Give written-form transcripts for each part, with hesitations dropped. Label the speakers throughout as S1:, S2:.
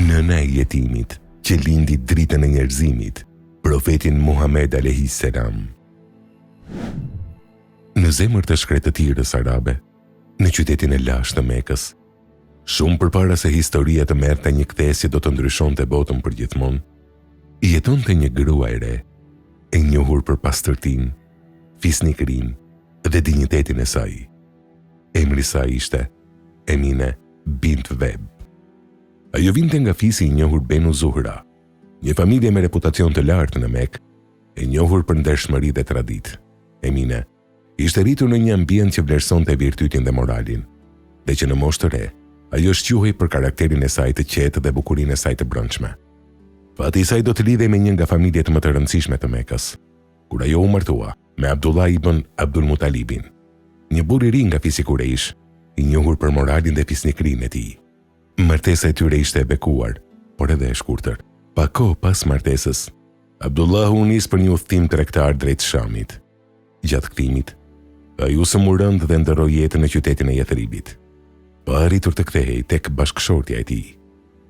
S1: nëna e jetimit që lindi dritën e njerëzimit, profetin Muhammed a.s. Në zemër të shkretëtirës arabe, në qytetin e lashtë të Mekës, shumë përpara se historia të merrte një kthesje do të ndryshonte botën përgjithmonë, jetonte një grua e re, e njohur për pastërtinë, fisnikërinë dhe dinjitetin e saj. Emri i saj ishte Emine bint Web. Ajo vinte nga fisi i njohur Benu Zuhra, një familje me reputacion të lartë në Mekë, e njohur për ndershmëri dhe traditë. Emine ishte rritur në një ambient që vlerësonte virtytin dhe moralin, dhe që në moshë të re, ajo shquhej për karakterin e saj të qetë dhe bukurinë e saj të brendshme. Fati i saj do të lidhej me një nga familjet më të rëndësishme të Mekës, kur ajo u martua me Abdullah ibn Abdul Mutalibin, një burr i ri nga fisi Quraysh, i njohur për moralin dhe fisnikërinë e tij. Martesa e tyre ishte e bekuar, por edhe e shkurtër. Pa kohë pas martesës, Abdullahu u nis për një udhtim tregtar drejt Shamit. Gjatë kthimit, ai u sëmurënd dhe ndërroi jetën në qytetin e Yathribit. Pa arritur të kthehej tek bashkëshortja e tij,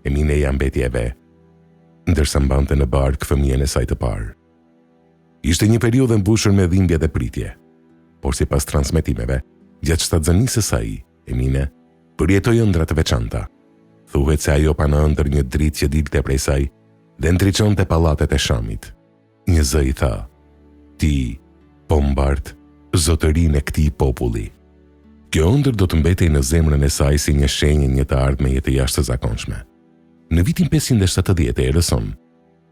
S1: Emine ja mbeti e ve, ndërsa mbante në barkë fëmijën e saj të parë. Ishte një periudhë mbushur me dhimbje dhe pritje, por sipas transmetimeve, gjatë shtatzanisë së saj, Emine përjetoi ëndra të veçanta. Thuhet se ajo pa në ëndër një dritë që dilte prej saj dhe ndriçonte pallatet e Shamit. Një zë i tha: "Ti po mbart zotërinë e këtij populli." Kjo ëndër do të mbetej në zemrën e saj si një shenjë një të ardhme jetë jashtëzakonshme. Në vitin 570 e erës sonë,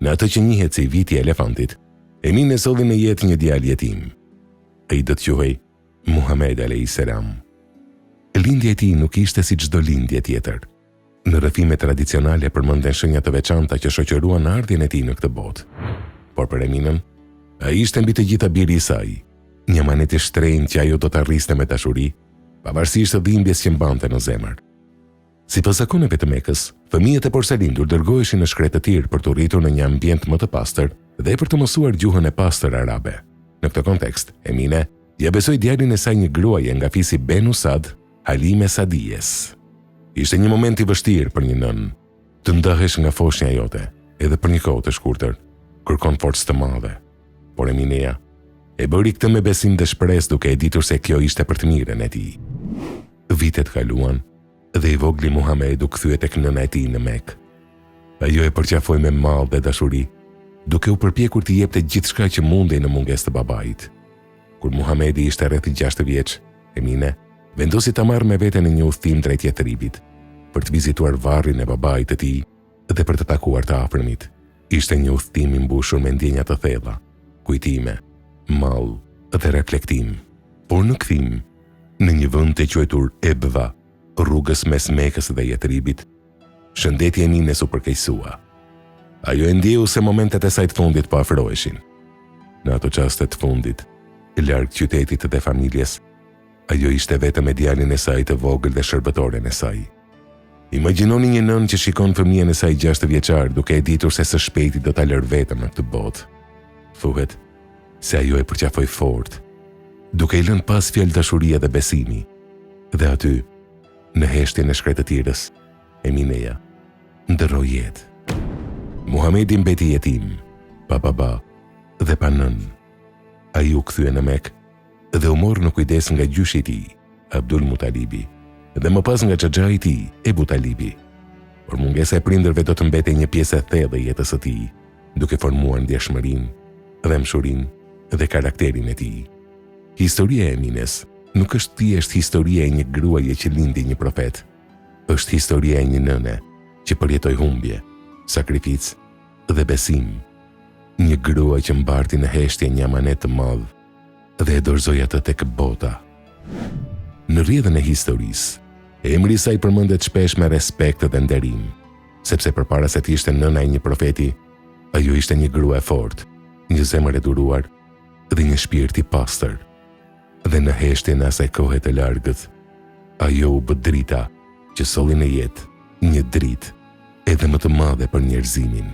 S1: në atë që njihet si viti i elefantit, Emine solli në jetë një djalë jetim. Ai do të quhej Muhammed a.s. Lindja e tij nuk ishte si çdo lindje tjetër. Në rrëfime tradicionale përmenden shenja të veçanta që shoqëruan ardhjen e tij në këtë botë. Por për Eminën, ai ishte mbi të gjitha biri i saj, një amanet i shtrenjtë që ajo do ta rriste me dashuri, pavarësisht të dhimbjes që mbante në zemër. Sipas zakoneve të Mekës, fëmijët e porsalindur dërgoheshin në shkretë të tir për të rritur në një ambient më të pastër dhe për të mësuar gjuhën e pastër arabe. Në këtë kontekst, Emine ja besoi djalin e saj një gruaje nga fisi Benu Sad, Halime Sadijes. Ishte një moment i vështirë për një nën, të ndahesh nga foshnja jote, edhe për një kohë të shkurtër, kërkon forcë të madhe. Por Emineja e bëri këtë me besim dhe shpresë, duke e ditur se kjo ishte për të mirën e tij. Vitet kaluan dhe i vogli Muhammed u kthye tek nëna e tij në Mekë. Ajo e përqafoi me mall dhe dashuri, duke u përpjekur të jepte gjithçka që mundej në mungesë të babait. Kur Muhamedi ishte rreth 6 vjeç, Emine vendosi ta marrë me vete në një udhtim drejt Yathribit, për të vizituar varrin e babait të tij dhe për të takuar të afërmit. Ishte një udhtim i mbushur me ndjenja të thella, kujtime, mall dhe reflektim. Por në kthim, në një vend të quajtur Ebva, rrugës mes Mekës dhe Yathribit, shëndeti e Emines u përkeqësua. Ajo e ndjeu se momentet e saj të fundit po afroheshin. Në ato çaste të fundit, larg qytetit dhe familjes, ajo ishte vetëm me djalin e saj të vogël dhe shërbëtoren e saj. Imagjinoni një nën që shikon fëmijën e saj 6 vjeçar duke e ditur se së shpejti do ta lërë vetëm në këtë botë. Thuhet se ajo e përqafoi fort, duke i lënë pas fjalë dashuria dhe besimi. Dhe aty, në heshtjen e shkretëtirës, Emineja ndërroi jetë. Muhamedi mbeti jetim, pa baba dhe pa nën. Ai u kthye në Mekë dhe u morë në kujdes nga gjyshi i tij, Abdul Mutalibi, dhe më pas nga xhaxha i tij, Ebu Talibi. Por mungesa e prindërve do të mbetej një pjesë e thellë e jetës së tij, duke formuar ndjeshmërinë, dhemshurinë dhe karakterin e tij. Historia e Emines nuk është thjesht historia e një gruaje që lindi një profet. Është historia e një nëne që përjetoi humbje, sakrificë dhe besim. Një grua që mbarti në heshtje një amanet të madh dhe e dorëzoi atë tek bota. Në rrjedhën e historisë, emri i saj përmendet shpesh me respekt dhe nderim, sepse përpara se të ishte nëna e një profeti, ajo ishte një grua e fortë, një zemër e duruar dhe një shpirt i pastër. Dhe në heshtjen e asaj kohe të largët, ajo u bë drita që solli në jetë, një dritë edhe më të madhe për njerëzimin.